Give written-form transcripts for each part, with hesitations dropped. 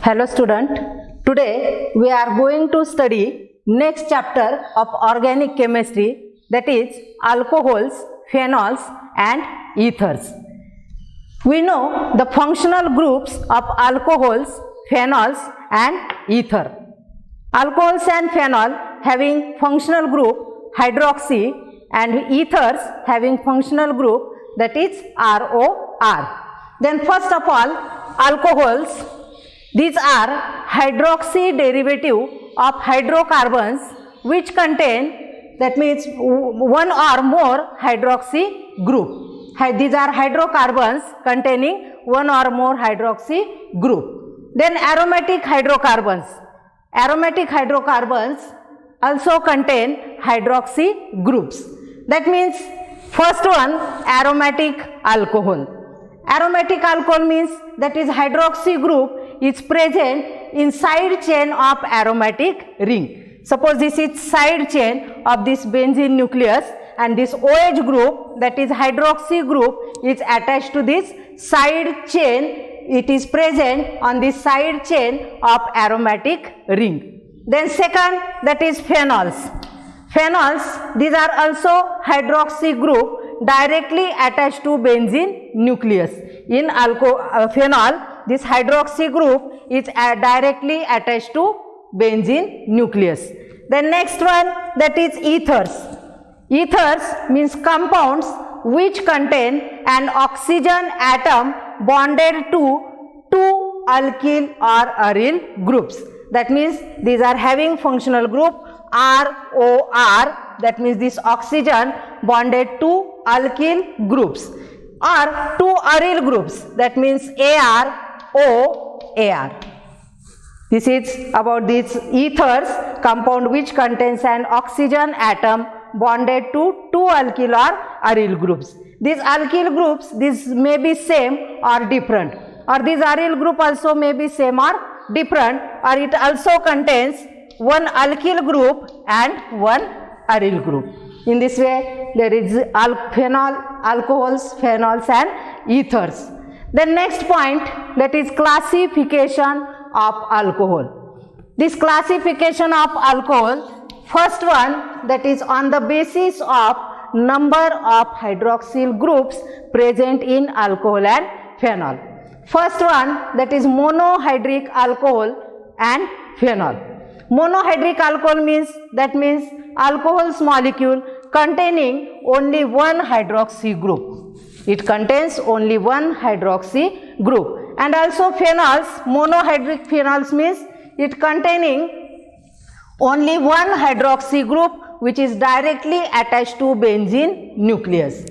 Hello student, today we are going to study next chapter of organic chemistry, that is alcohols, phenols and ethers. We know the functional groups of alcohols, phenols and ether. Alcohols and phenol having functional group hydroxy and ethers having functional group that is ROR. Then first of all, alcohols, these are hydroxy derivative of hydrocarbons which contain, that means one or more hydroxy group. These are hydrocarbons containing one or more hydroxy group. Then aromatic hydrocarbons. Aromatic hydrocarbons also contain hydroxy groups. That means first one, aromatic alcohol. Aromatic alcohol means that is hydroxy group is present in side chain of aromatic ring. Suppose this is side chain of this benzene nucleus and this OH group, that is hydroxy group, is attached to this side chain. It is present on the side chain of aromatic ring. Then second, that is phenols. Phenols, these are also hydroxy group directly attached to benzene nucleus. In phenol, this hydroxy group is directly attached to benzene nucleus. The next one, that is ethers. Ethers means compounds which contain an oxygen atom bonded to two alkyl or aryl groups. That means these are having functional group ROR, that means this oxygen bonded to alkyl groups, or two aryl groups, that means AR. This is about these ethers, compound which contains an oxygen atom bonded to two alkyl or aryl groups. These alkyl groups, these may be same or different, or these aryl group also may be same or different, or it also contains one alkyl group and one aryl group. In this way, there is phenol, alcohols, phenols and ethers. The next point, that is classification of alcohol. This classification of alcohol, first one, that is on the basis of number of hydroxyl groups present in alcohol and phenol. First one, that is monohydric alcohol and phenol. Monohydric alcohol means, that means alcohol's molecule containing only one hydroxy group. It contains only one hydroxy group. And also phenols, monohydric phenols means it containing only one hydroxy group which is directly attached to benzene nucleus.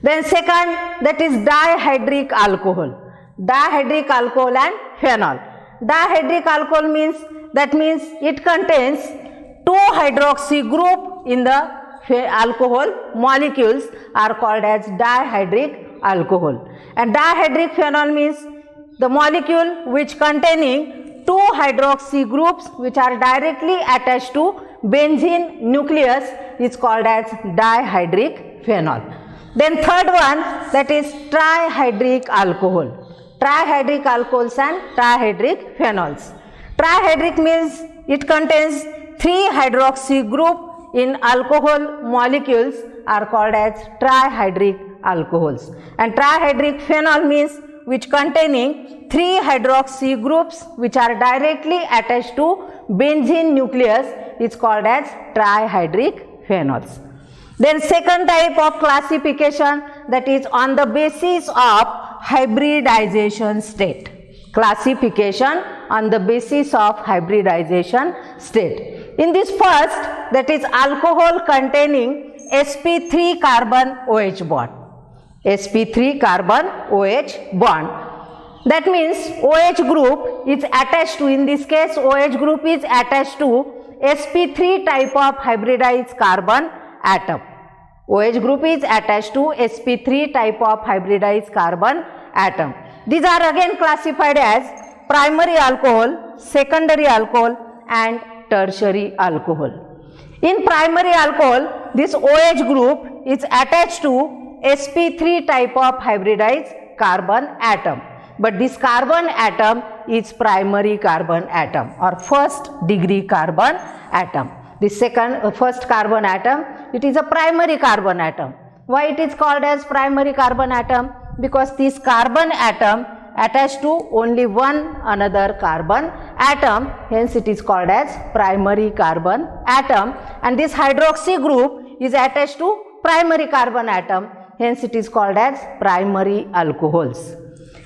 Then second, that is dihydric alcohol. Dihydric alcohol and phenol. Dihydric alcohol means, that means it contains two hydroxy group in the alcohol molecules are called as dihydric alcohol. And dihydric phenol means the molecule which containing two hydroxy groups which are directly attached to benzene nucleus is called as dihydric phenol. Then third one, that is trihydric alcohol. Trihydric alcohols and trihydric phenols. Trihydric means it contains three hydroxy group in alcohol molecules are called as trihydric alcohols. And trihydric phenol means which containing three hydroxy groups which are directly attached to benzene nucleus is called as trihydric phenols. Then second type of classification, that is on the basis of hybridization state. Classification on the basis of hybridization state. In this first, that is alcohol containing sp3 carbon OH bond. sp3 carbon OH bond. That means OH group is attached to, in this case OH group is attached to sp3 type of hybridized carbon atom. OH group is attached to sp3 type of hybridized carbon atom. These are again classified as primary alcohol, secondary alcohol and tertiary alcohol. In primary alcohol, this OH group is attached to sp3 type of hybridized carbon atom. But this carbon atom is primary carbon atom or first degree carbon atom. The first carbon atom, it is a primary carbon atom. Why it is called as primary carbon atom? Because this carbon atom attached to only one another carbon atom, hence it is called as primary carbon atom, and this hydroxy group is attached to primary carbon atom, hence it is called as primary alcohols.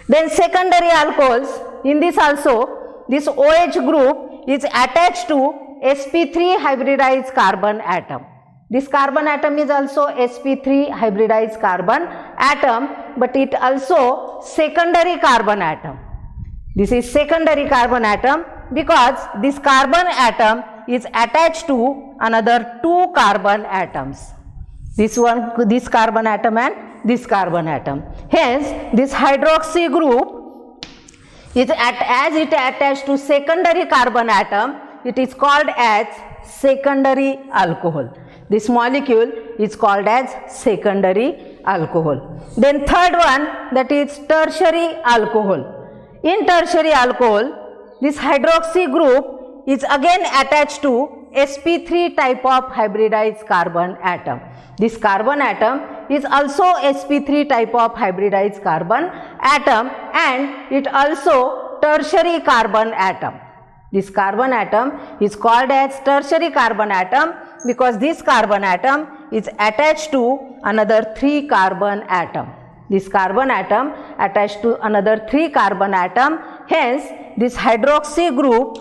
Then secondary alcohols, in this also this OH group is attached to sp3 hybridized carbon atom. This carbon atom is also sp3 hybridized carbon atom, but it also secondary carbon atom. This is secondary carbon atom because this carbon atom is attached to another two carbon atoms. This carbon atom and this carbon atom. Hence, this hydroxy group is as it attached to secondary carbon atom, it is called as secondary alcohol. This molecule is called as secondary alcohol. Then third one, that is tertiary alcohol. In tertiary alcohol, this hydroxy group is again attached to sp3 type of hybridized carbon atom. This carbon atom is also sp3 type of hybridized carbon atom, and it also tertiary carbon atom. This carbon atom is called as tertiary carbon atom because this carbon atom is attached to another 3 carbon atom. This carbon atom attached to another 3 carbon atom, hence this hydroxy group,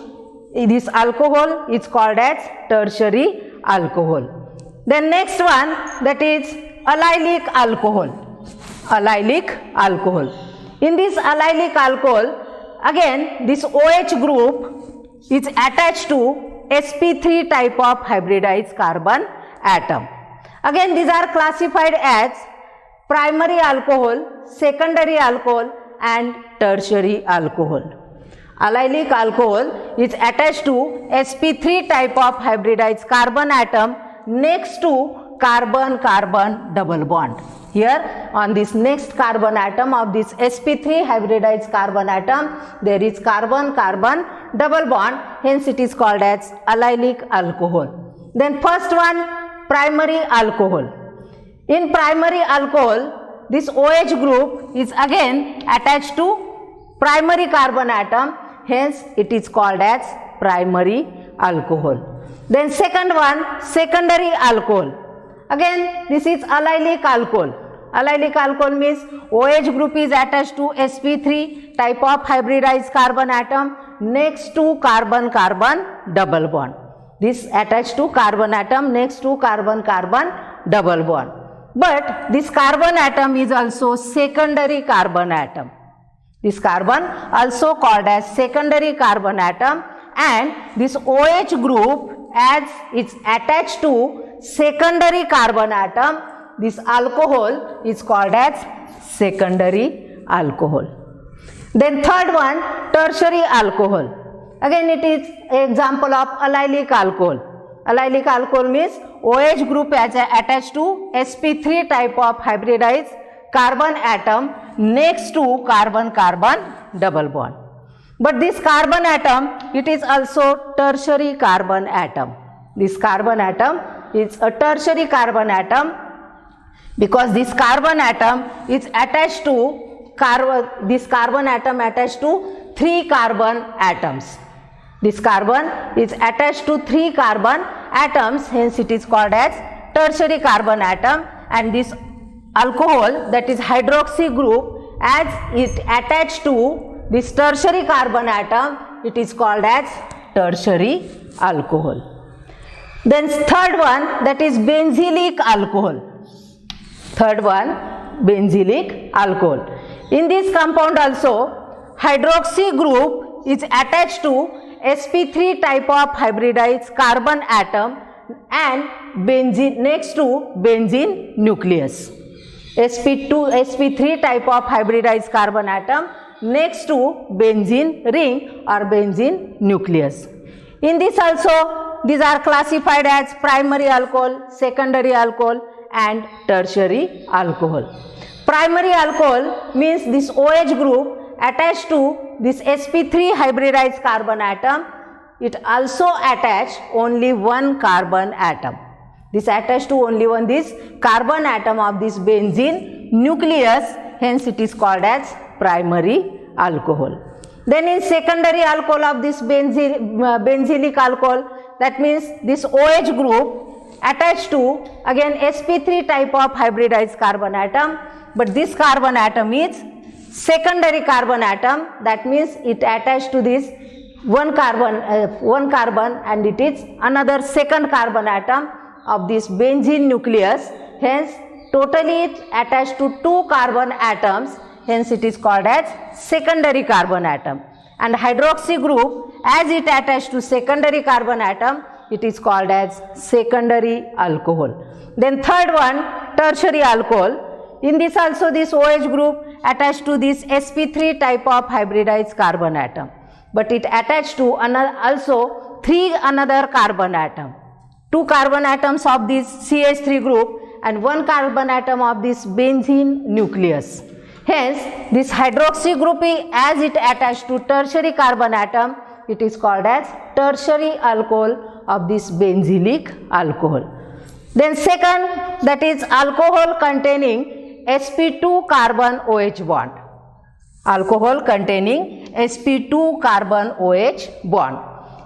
this alcohol is called as tertiary alcohol. Then next one, that is allylic alcohol. Allylic alcohol. In this allylic alcohol, again this OH group is attached to sp3 type of hybridized carbon atom. Again these are classified as primary alcohol, secondary alcohol and tertiary alcohol. Allylic alcohol is attached to sp3 type of hybridized carbon atom next to carbon-carbon double bond. Here on this next carbon atom of this sp3 hybridized carbon atom, there is carbon-carbon double bond, hence it is called as allylic alcohol. Then first one, primary alcohol. In primary alcohol, this OH group is again attached to primary carbon atom, hence it is called as primary alcohol. Then second one, secondary alcohol. Again this is allylic alcohol. Allylic alcohol means OH group is attached to sp3 type of hybridized carbon atom next to carbon-carbon double bond. This attached to carbon atom next to carbon-carbon double bond. But this carbon atom is also secondary carbon atom. This carbon also called as secondary carbon atom, and this OH group as it's attached to secondary carbon atom, this alcohol is called as secondary alcohol. Then third one, tertiary alcohol. Again it is example of allylic alcohol. Allylic alcohol means OH group as attached to sp3 type of hybridized carbon atom next to carbon-carbon double bond. But this carbon atom, it is also tertiary carbon atom. This carbon atom is a tertiary carbon atom because this carbon atom is attached to this carbon atom attached to 3 carbon atoms. This carbon is attached to 3 carbon atoms, hence it is called as tertiary carbon atom, and this alcohol, that is hydroxy group, as it attached to this tertiary carbon atom, it is called as tertiary alcohol. Then third one, that is benzylic alcohol. Third one, benzylic alcohol. In this compound also, hydroxy group is attached to sp3 type of hybridized carbon atom and benzene next to benzene nucleus. sp3 type of hybridized carbon atom next to benzene ring or benzene nucleus. In this also, these are classified as primary alcohol, secondary alcohol and tertiary alcohol. Primary alcohol means this OH group attached to this sp3 hybridized carbon atom, it also attach only one carbon atom. This attached to only one this carbon atom of this benzene nucleus, hence it is called as primary alcohol. Then in secondary alcohol of this benzylic alcohol, that means this OH group attached to again sp3 type of hybridized carbon atom, but this carbon atom is secondary carbon atom, that means it attached to this one carbon and it is another second carbon atom of this benzene nucleus, hence totally it attached to two carbon atoms, hence it is called as secondary carbon atom. And hydroxy group, as it attached to secondary carbon atom, it is called as secondary alcohol. Then third one, tertiary alcohol. In this also this OH group attached to this sp3 type of hybridized carbon atom, but it attached to another also another carbon atom. Two carbon atoms of this CH3 group and one carbon atom of this benzene nucleus. Hence, this hydroxy group, as it attached to tertiary carbon atom, it is called as tertiary alcohol of this benzylic alcohol. Then second, that is alcohol containing sp2 carbon OH bond. Alcohol containing sp2 carbon OH bond.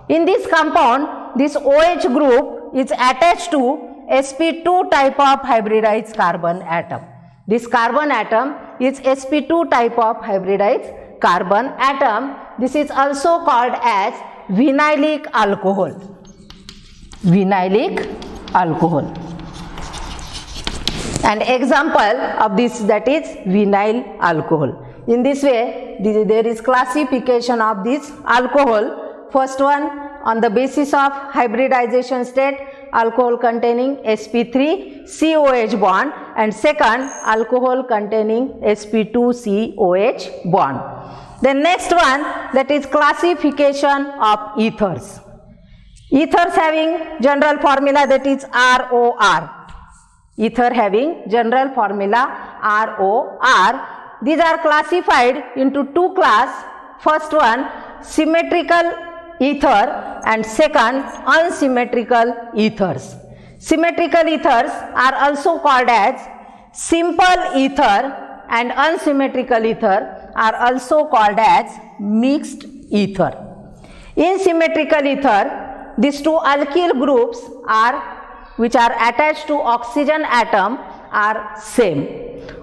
In this compound, this OH group is attached to sp2 type of hybridized carbon atom. This carbon atom is sp2 type of hybridized carbon atom. This is also called as vinylic alcohol. Vinylic alcohol. An example of this, that is vinyl alcohol. In this way, there is classification of this alcohol. First one, on the basis of hybridization state, alcohol containing sp3 COH bond, and second, alcohol containing sp2 COH bond. The next one, that is classification of ethers. Ethers having general formula, that is ROR. Ether having general formula ROR. These are classified into two classes. First one, symmetrical ether, and second, unsymmetrical ethers. Symmetrical ethers are also called as simple ether, and unsymmetrical ether are also called as mixed ether. In symmetrical ether, these two alkyl groups which are attached to oxygen atom are same,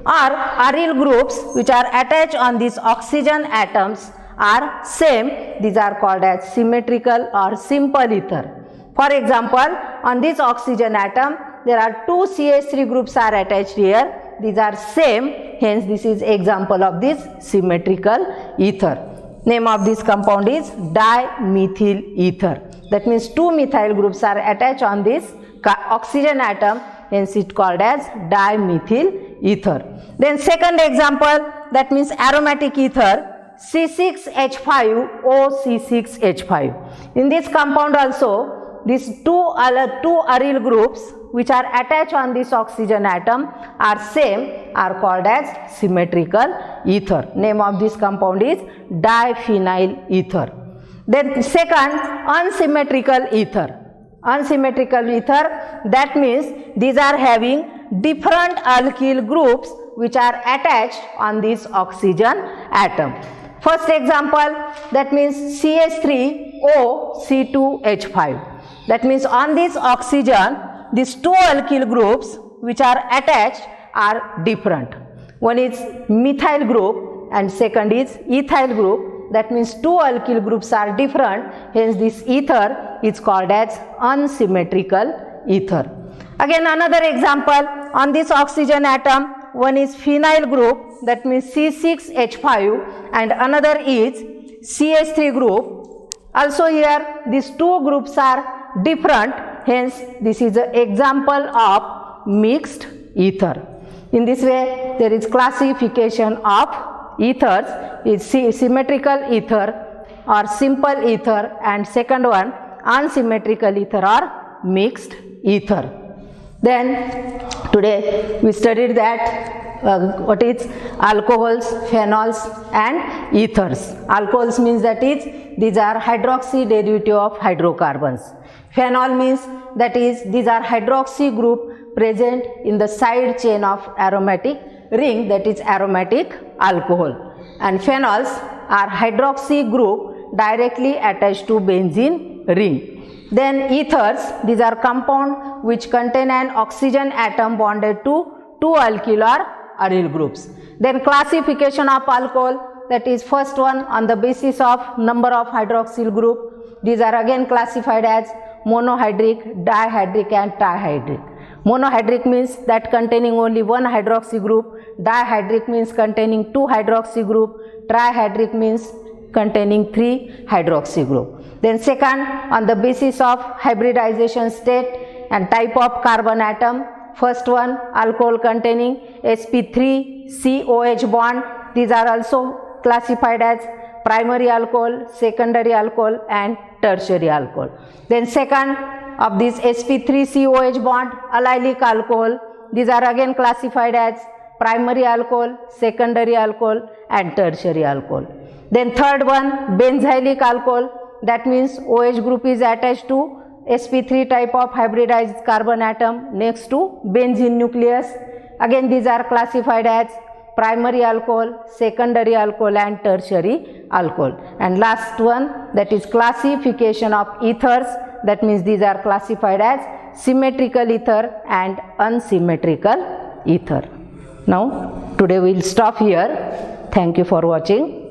or aryl groups which are attached on these oxygen atoms are same. These are called as symmetrical or simple ether. For example, on this oxygen atom, there are two CH3 groups are attached here. These are same, hence this is example of this symmetrical ether. Name of this compound is dimethyl ether. That means two methyl groups are attached on this oxygen atom, hence it called as dimethyl ether. Then second example, that means aromatic ether, C6H5OC6H5. In this compound also, these two aryl groups which are attached on this oxygen atom are same, are called as symmetrical ether. Name of this compound is diphenyl ether. Then second, unsymmetrical ether. Unsymmetrical ether, that means these are having different alkyl groups which are attached on this oxygen atom. First example, that means CH3OC2H5. That means on this oxygen, these two alkyl groups which are attached are different. One is methyl group and second is ethyl group. That means two alkyl groups are different, hence this ether is called as unsymmetrical ether. Again another example, on this oxygen atom, one is phenyl group, that means C6H5, and another is CH3 group. Also here these two groups are different, hence this is an example of mixed ether. In this way there is classification of ethers is symmetrical ether or simple ether, and second one unsymmetrical ether or mixed ether. Then today we studied that what is alcohols, phenols and ethers. Alcohols means that is these are hydroxy derivative of hydrocarbons. Phenol means that is these are hydroxy group present in the side chain of aromatic ring, that is aromatic alcohol, and phenols are hydroxy group directly attached to benzene ring. Then ethers, these are compound which contain an oxygen atom bonded to two alkyl or aryl groups. Then classification of alcohol, that is first one on the basis of number of hydroxyl group. These are again classified as monohydric, dihydric and trihydric. Monohydric means that containing only one hydroxy group, dihydric means containing two hydroxy group, trihydric means containing three hydroxy group. Then second, on the basis of hybridization state and type of carbon atom, first one alcohol containing sp3COH bond. These are also classified as primary alcohol, secondary alcohol and tertiary alcohol. Then second of this sp3COH bond, allylic alcohol. These are again classified as primary alcohol, secondary alcohol and tertiary alcohol. Then third one, benzylic alcohol, that means OH group is attached to sp3 type of hybridized carbon atom next to benzene nucleus. Again these are classified as primary alcohol, secondary alcohol and tertiary alcohol. And last one, that is classification of ethers, that means these are classified as symmetrical ether and unsymmetrical ether. Now today we will stop here. Thank you for watching.